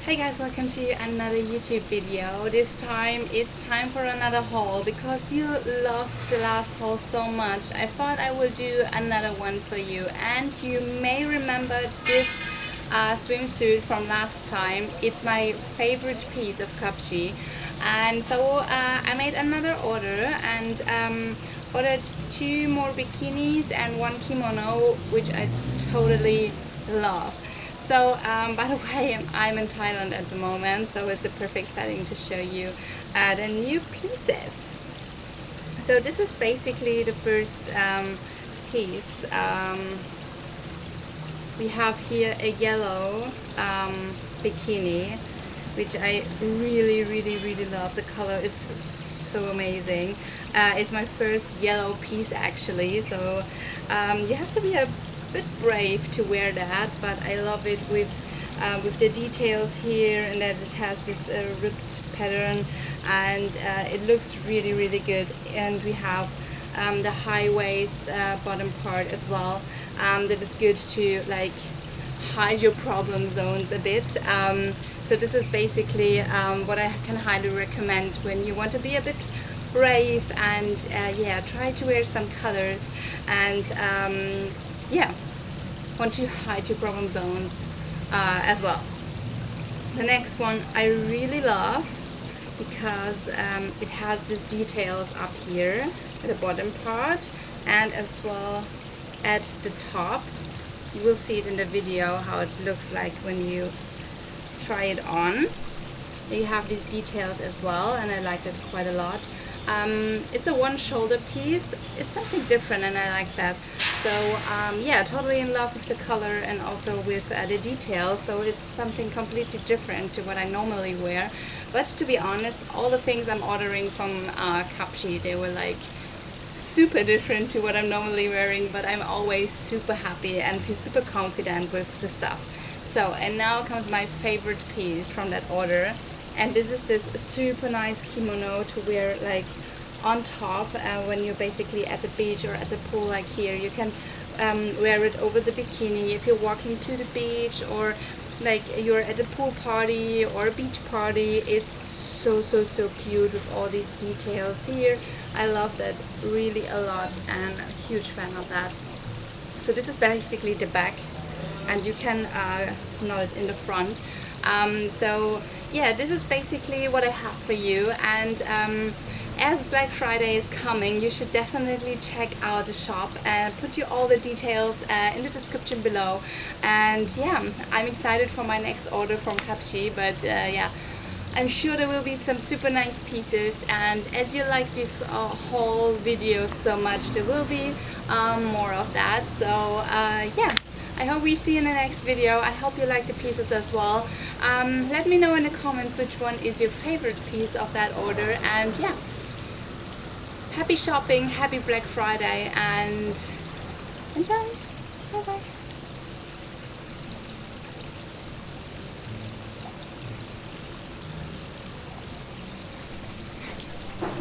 Hey guys, welcome to another YouTube video. This time it's time for another haul because you loved the last haul so much. I thought I would do another one for you, and you may remember this swimsuit from last time. It's my favorite piece of Cupshe, and so I made another order and ordered 2 more bikinis and 1 kimono, which I totally love. So by the way, I'm in Thailand at the moment, so it's a perfect setting to show you the new pieces. So this is basically the first piece. We have here a yellow bikini, which I really love. The color is so amazing. It's my first yellow piece actually, so you have to be a bit brave to wear that, but I love it with the details here, and that it has this ripped pattern, and it looks really good. And we have the high waist bottom part as well. That is good to like hide your problem zones a bit. So this is basically what I can highly recommend when you want to be a bit brave and yeah, try to wear some colors and yeah, want to hide your problem zones as well. The next one I really love because it has these details up here at the bottom part and as well at the top. You will see it in the video how it looks like when you try it on. You have these details as well, and I like that quite a lot. It's a one shoulder piece. It's something different and I like that. So yeah, totally in love with the color and also with the details. So it's something completely different to what I normally wear. But to be honest, all the things I'm ordering from Cupshe, they were like super different to what I'm normally wearing, but I'm always super happy and feel super confident with the stuff. So, and now comes my favorite piece from that order. And this is this super nice kimono to wear like on top when you're basically at the beach or at the pool, like here. You can wear it over the bikini if you're walking to the beach, or like you're at a pool party or a beach party. It's so cute with all these details here. I love that really a lot and a huge fan of that. So this is basically the back, and you can knot it in the front. So yeah, this is basically what I have for you, and as Black Friday is coming, you should definitely check out the shop and put you all the details in the description below. And yeah, I'm excited for my next order from Cupshe, but yeah, I'm sure there will be some super nice pieces, and as you like this whole video so much, there will be more of that. So yeah, I hope we see you in the next video. I hope you like the pieces as well. Let me know in the comments which one is your favorite piece of that order, and yeah, happy shopping, happy Black Friday, and enjoy!